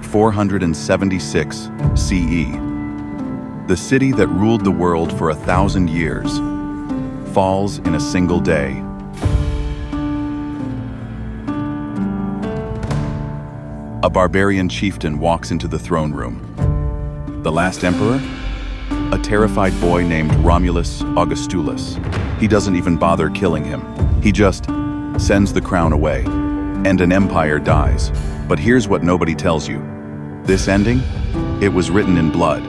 476 CE. The city that ruled the world for 1,000 years falls in a single day. A barbarian chieftain walks into the throne room. The last emperor? A terrified boy named Romulus Augustulus. He doesn't even bother killing him. He just sends the crown away, and an empire dies. But here's what nobody tells you. This ending? It was written in blood.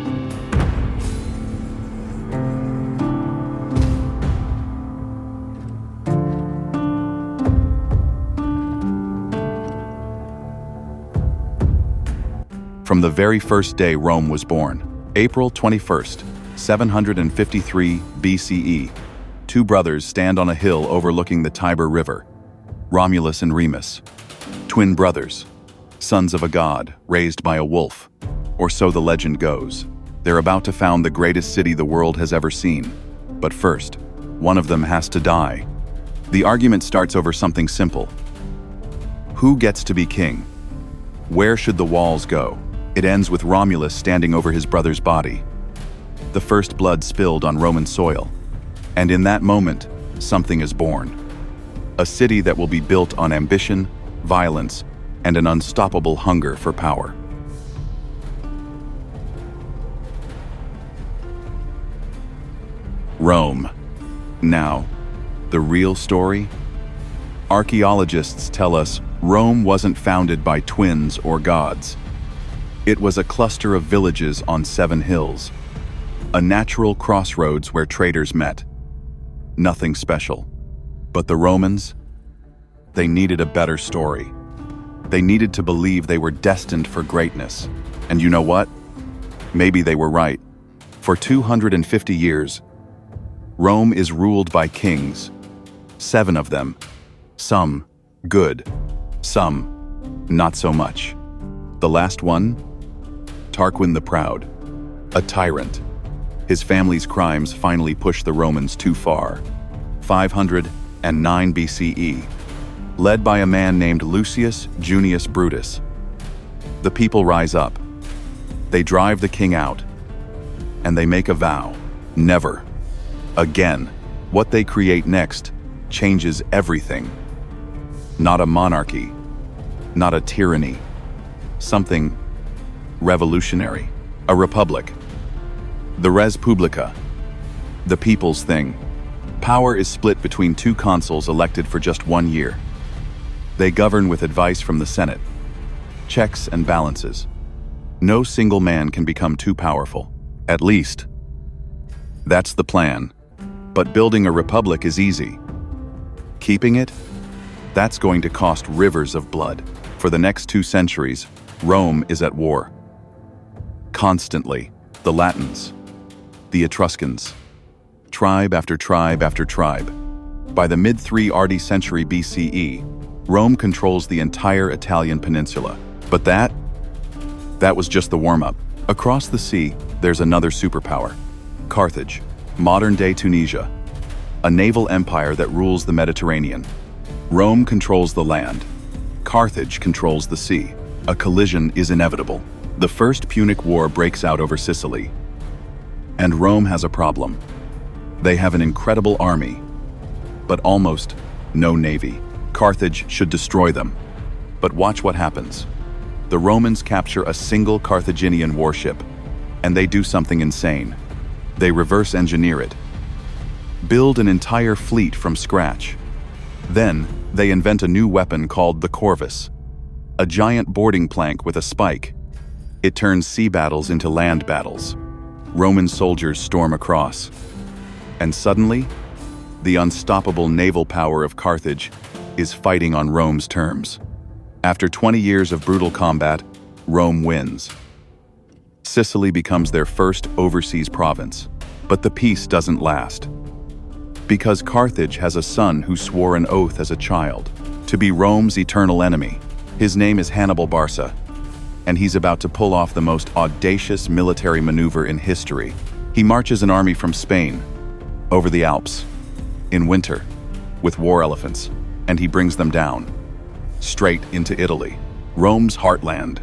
From the very first day Rome was born, April 21st, 753 BCE, two brothers stand on a hill overlooking the Tiber River, Romulus and Remus, twin brothers, sons of a god raised by a wolf, or so the legend goes. They're about to found the greatest city the world has ever seen. But first, one of them has to die. The argument starts over something simple. Who gets to be king? Where should the walls go? It ends with Romulus standing over his brother's body. The first blood spilled on Roman soil. And in that moment, something is born. A city that will be built on ambition, violence, and an unstoppable hunger for power. Rome. Now, the real story? Archaeologists tell us Rome wasn't founded by twins or gods. It was a cluster of villages on 7 hills, a natural crossroads where traders met. Nothing special. But the Romans, they needed a better story. They needed to believe they were destined for greatness. And you know what? Maybe they were right. For 250 years, Rome is ruled by kings, 7 of them. Some good, some not so much. The last one? Tarquin the Proud, a tyrant. His family's crimes finally pushed the Romans too far. 509 BCE, led by a man named Lucius Junius Brutus. The people rise up. They drive the king out, and they make a vow: never again. What they create next changes everything. Not a monarchy, not a tyranny, something revolutionary, a republic. The res publica, the people's thing. Power is split between 2 consuls elected for just 1 year. They govern with advice from the Senate. Checks and balances. No single man can become too powerful. At least, that's the plan. But building a republic is easy. Keeping it? That's going to cost rivers of blood. For the next 2 centuries, Rome is at war. Constantly, the Latins, the Etruscans, tribe after tribe after tribe. By the mid-3rd century BCE, Rome controls the entire Italian peninsula. But that was just the warm-up. Across the sea, there's another superpower, Carthage, modern-day Tunisia, a naval empire that rules the Mediterranean. Rome controls the land. Carthage controls the sea. A collision is inevitable. The First Punic War breaks out over Sicily. And Rome has a problem. They have an incredible army, but almost no navy. Carthage should destroy them. But watch what happens. The Romans capture a single Carthaginian warship, and they do something insane. They reverse engineer it. Build an entire fleet from scratch. Then, they invent a new weapon called the corvus, a giant boarding plank with a spike. It turns sea battles into land battles. Roman soldiers storm across. And suddenly, the unstoppable naval power of Carthage is fighting on Rome's terms. After 20 years of brutal combat, Rome wins. Sicily becomes their first overseas province. But the peace doesn't last. Because Carthage has a son who swore an oath as a child to be Rome's eternal enemy. His name is Hannibal Barca, and he's about to pull off the most audacious military maneuver in history. He marches an army from Spain, over the Alps, in winter, with war elephants, and he brings them down, straight into Italy, Rome's heartland.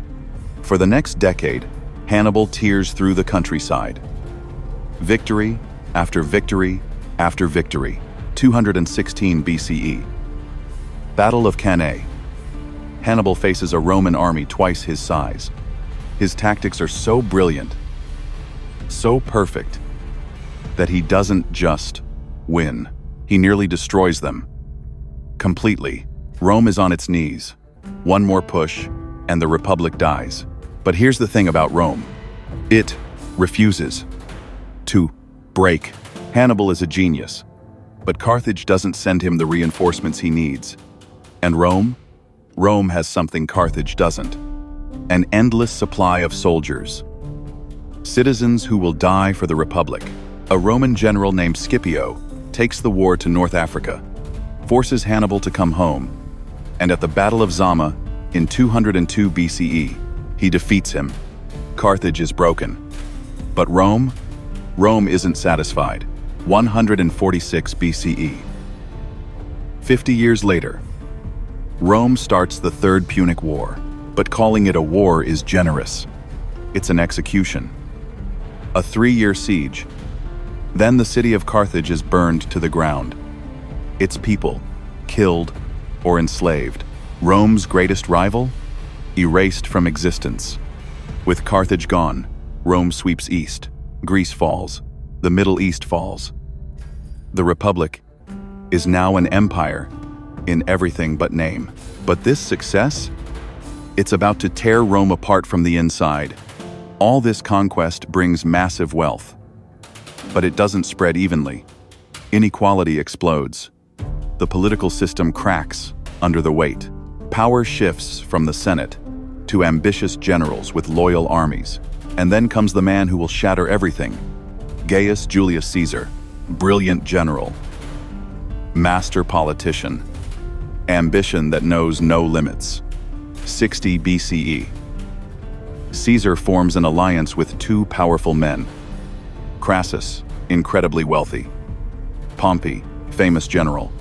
For the next decade, Hannibal tears through the countryside. Victory after victory after victory. 216 BCE. Battle of Cannae. Hannibal faces a Roman army twice his size. His tactics are so brilliant, so perfect, that he doesn't just win. He nearly destroys them. Completely. Rome is on its knees. One more push, and the Republic dies. But here's the thing about Rome. It refuses to break. Hannibal is a genius, but Carthage doesn't send him the reinforcements he needs. And Rome? Rome has something Carthage doesn't. An endless supply of soldiers. Citizens who will die for the Republic. A Roman general named Scipio takes the war to North Africa, forces Hannibal to come home, and at the Battle of Zama in 202 BCE, he defeats him. Carthage is broken. But Rome? Rome isn't satisfied. 146 BCE. 50 years later, Rome starts the Third Punic War, but calling it a war is generous. It's an execution. A 3-year siege. Then the city of Carthage is burned to the ground. Its people killed or enslaved. Rome's greatest rival? Erased from existence. With Carthage gone, Rome sweeps east. Greece falls. The Middle East falls. The Republic is now an empire in everything but name. But this success? It's about to tear Rome apart from the inside. All this conquest brings massive wealth, but it doesn't spread evenly. Inequality explodes. The political system cracks under the weight. Power shifts from the Senate to ambitious generals with loyal armies. And then comes the man who will shatter everything. Gaius Julius Caesar, brilliant general, master politician, ambition that knows no limits. 60 BCE. Caesar forms an alliance with two powerful men. Crassus, incredibly wealthy. Pompey, famous general.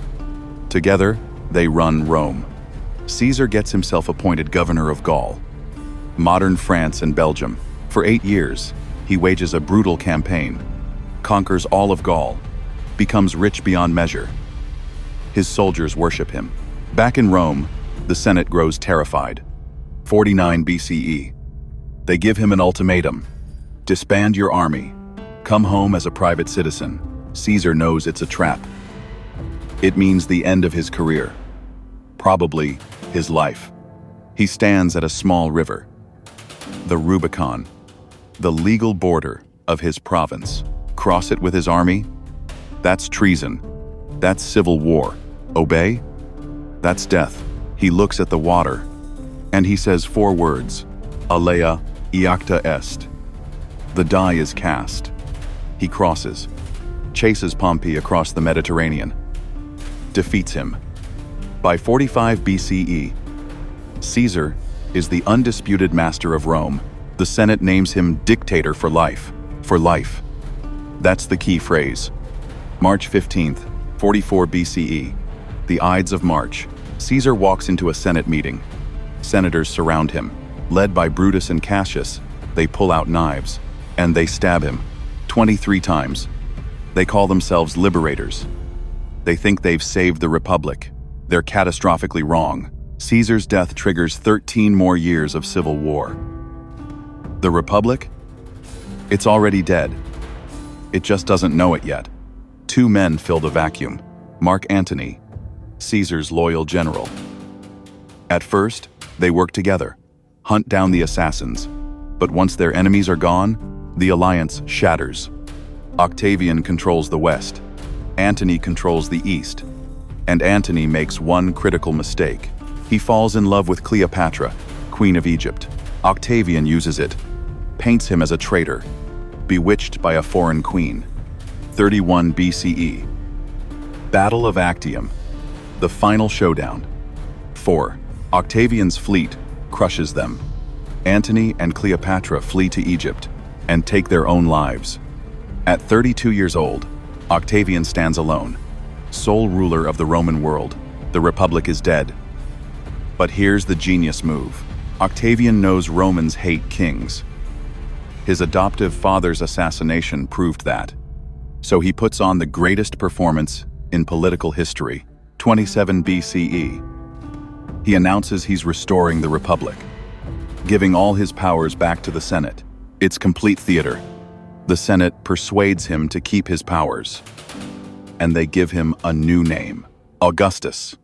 Together, they run Rome. Caesar gets himself appointed governor of Gaul, modern France and Belgium. For 8 years, he wages a brutal campaign, conquers all of Gaul, becomes rich beyond measure. His soldiers worship him. Back in Rome, the Senate grows terrified. 49 BCE. They give him an ultimatum. Disband your army. Come home as a private citizen. Caesar knows it's a trap. It means the end of his career. Probably his life. He stands at a small river, the Rubicon, the legal border of his province. Cross it with his army? That's treason. That's civil war. Obey? That's death. He looks at the water, and he says 4 words, Alea iacta est. The die is cast. He crosses, chases Pompey across the Mediterranean, defeats him. By 45 BCE, Caesar is the undisputed master of Rome. The Senate names him dictator for life. For life. That's the key phrase. March 15th, 44 BCE. The Ides of March. Caesar walks into a Senate meeting. Senators surround him. Led by Brutus and Cassius, they pull out knives, and they stab him 23 times. They call themselves liberators. They think they've saved the Republic. They're catastrophically wrong. Caesar's death triggers 13 more years of civil war. The Republic? It's already dead. It just doesn't know it yet. 2 men fill the vacuum. Mark Antony, Caesar's loyal general. At first, they work together, hunt down the assassins. But once their enemies are gone, the alliance shatters. Octavian controls the west. Antony controls the east. And Antony makes one critical mistake. He falls in love with Cleopatra, Queen of Egypt. Octavian uses it, paints him as a traitor, bewitched by a foreign queen. 31 BCE. Battle of Actium, the final showdown. 4. Octavian's fleet crushes them. Antony and Cleopatra flee to Egypt and take their own lives. At 32 years old, Octavian stands alone, sole ruler of the Roman world. The Republic is dead. But here's the genius move. Octavian knows Romans hate kings. His adoptive father's assassination proved that. So he puts on the greatest performance in political history, 27 BCE. He announces he's restoring the Republic, giving all his powers back to the Senate. It's complete theater. The Senate persuades him to keep his powers, and they give him a new name, Augustus,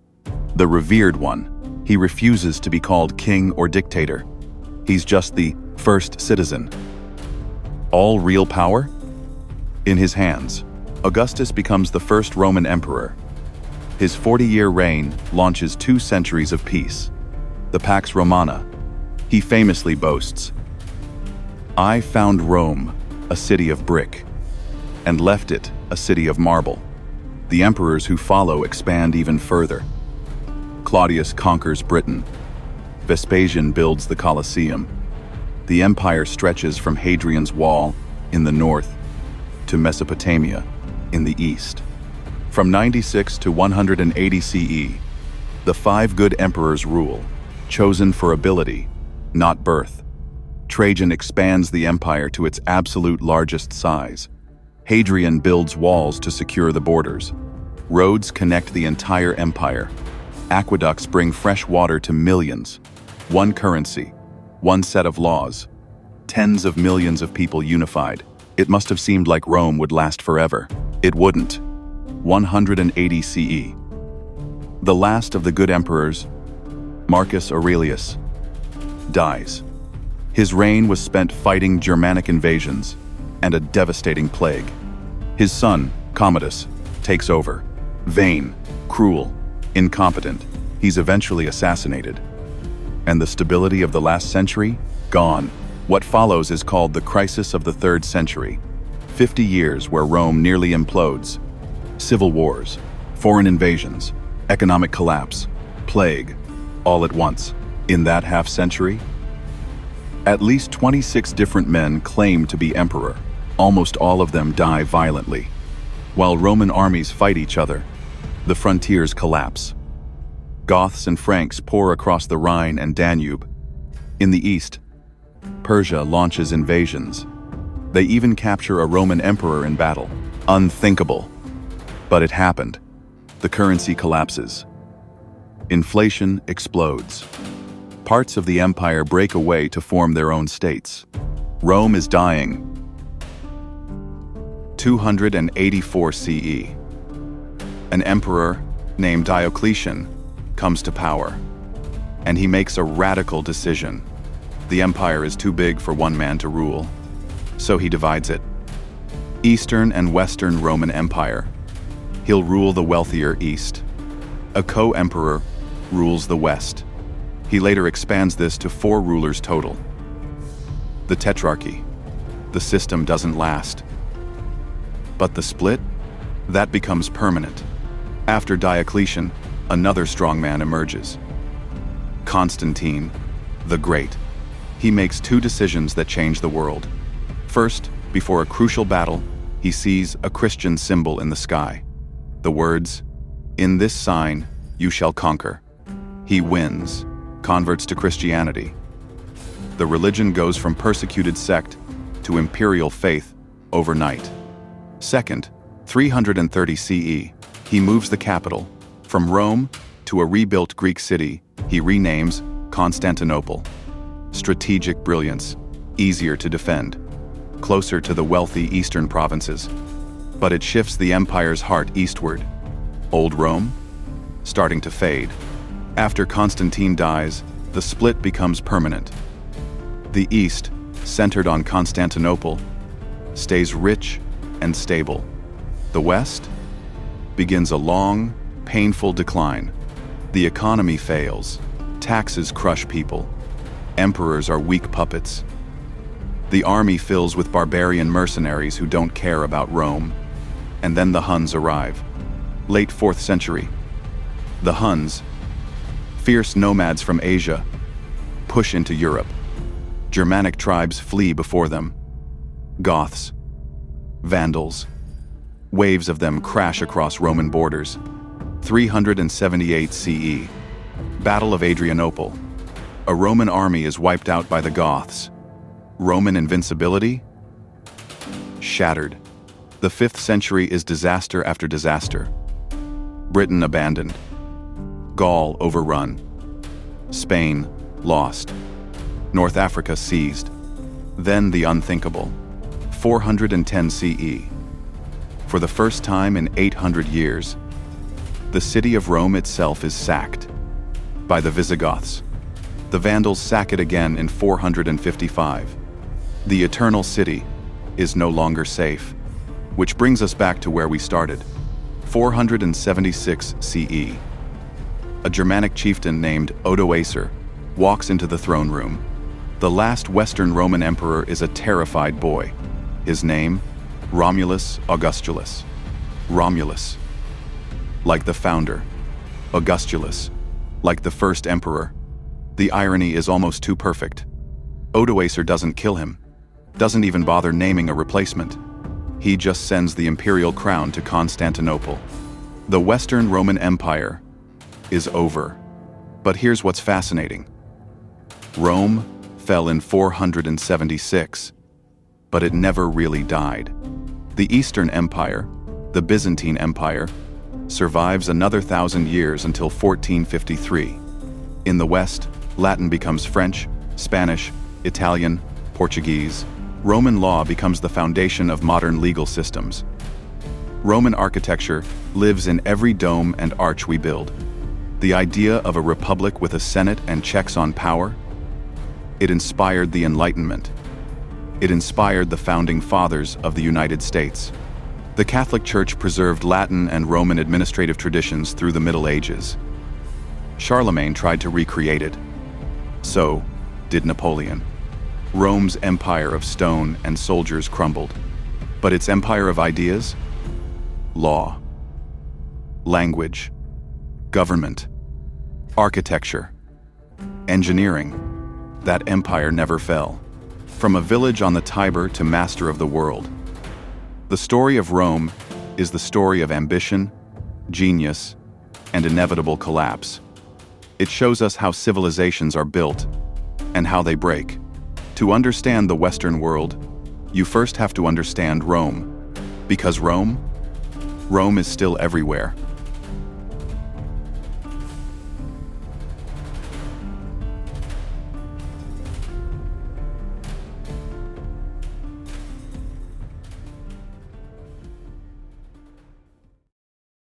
the revered one. He refuses to be called king or dictator. He's just the first citizen. All real power? In his hands. Augustus becomes the first Roman emperor. His 40-year reign launches 2 centuries of peace. The Pax Romana. He famously boasts, "I found Rome, a city of brick, and left it a city of marble." The emperors who follow expand even further. Claudius conquers Britain. Vespasian builds the Colosseum. The empire stretches from Hadrian's Wall in the north to Mesopotamia in the east. From 96 to 180 CE, the 5 good emperors rule, chosen for ability, not birth. Trajan expands the empire to its absolute largest size. Hadrian builds walls to secure the borders. Roads connect the entire empire. Aqueducts bring fresh water to millions. One currency, one set of laws. Tens of millions of people unified. It must have seemed like Rome would last forever. It wouldn't. 180 CE. The last of the good emperors, Marcus Aurelius, dies. His reign was spent fighting Germanic invasions and a devastating plague. His son, Commodus, takes over. Vain, cruel, incompetent, he's eventually assassinated. And the stability of the last century? Gone. What follows is called the crisis of the 3rd century. 50 years where Rome nearly implodes. Civil wars, foreign invasions, economic collapse, plague, all at once. In that half-century, at least 26 different men claim to be emperor. Almost all of them die violently. While Roman armies fight each other, the frontiers collapse. Goths and Franks pour across the Rhine and Danube. In the east, Persia launches invasions. They even capture a Roman emperor in battle. Unthinkable. But it happened. The currency collapses. Inflation explodes. Parts of the empire break away to form their own states. Rome is dying. 284 CE. An emperor named Diocletian comes to power, and he makes a radical decision. The empire is too big for one man to rule, so he divides it. Eastern and Western Roman Empire. He'll rule the wealthier East. A co-emperor rules the West. He later expands this to 4 rulers total. The Tetrarchy. The system doesn't last. But the split? That becomes permanent. After Diocletian, another strongman emerges. Constantine, the Great. He makes 2 decisions that change the world. First, before a crucial battle, he sees a Christian symbol in the sky. The words, "In this sign you shall conquer." He wins, converts to Christianity. The religion goes from persecuted sect to imperial faith overnight. Second, 330 CE, he moves the capital. From Rome to a rebuilt Greek city, he renames Constantinople. Strategic brilliance, easier to defend, closer to the wealthy eastern provinces. But it shifts the empire's heart eastward. Old Rome? Starting to fade. After Constantine dies, the split becomes permanent. The East, centered on Constantinople, stays rich and stable. The West begins a long, painful decline. The economy fails. Taxes crush people. Emperors are weak puppets. The army fills with barbarian mercenaries who don't care about Rome. And then the Huns arrive. Late 4th century. The Huns, fierce nomads from Asia, push into Europe. Germanic tribes flee before them. Goths, Vandals, waves of them crash across Roman borders. 378 CE, Battle of Adrianople. A Roman army is wiped out by the Goths. Roman invincibility? Shattered. The 5th century is disaster after disaster. Britain abandoned. Gaul overrun. Spain lost. North Africa seized. Then the unthinkable. 410 CE. For the first time in 800 years, the city of Rome itself is sacked by the Visigoths. The Vandals sack it again in 455. The Eternal City is no longer safe, which brings us back to where we started, 476 CE. A Germanic chieftain named Odoacer walks into the throne room. The last Western Roman emperor is a terrified boy. His name, Romulus Augustulus. Romulus, like the founder. Augustulus, like the first emperor. The irony is almost too perfect. Odoacer doesn't kill him, doesn't even bother naming a replacement. He just sends the imperial crown to Constantinople. The Western Roman Empire is over. But here's what's fascinating. Rome fell in 476, but it never really died. The Eastern Empire, the Byzantine Empire, survives another 1,000 years until 1453. In the West, Latin becomes French, Spanish, Italian, Portuguese. Roman law becomes the foundation of modern legal systems. Roman architecture lives in every dome and arch we build. The idea of a republic with a senate and checks on power? It inspired the Enlightenment. It inspired the founding fathers of the United States. The Catholic Church preserved Latin and Roman administrative traditions through the Middle Ages. Charlemagne tried to recreate it. So did Napoleon. Rome's empire of stone and soldiers crumbled. But its empire of ideas? Law, language, government, architecture, engineering. That empire never fell. From a village on the Tiber to master of the world. The story of Rome is the story of ambition, genius, and inevitable collapse. It shows us how civilizations are built and how they break. To understand the Western world, you first have to understand Rome. Because Rome is still everywhere.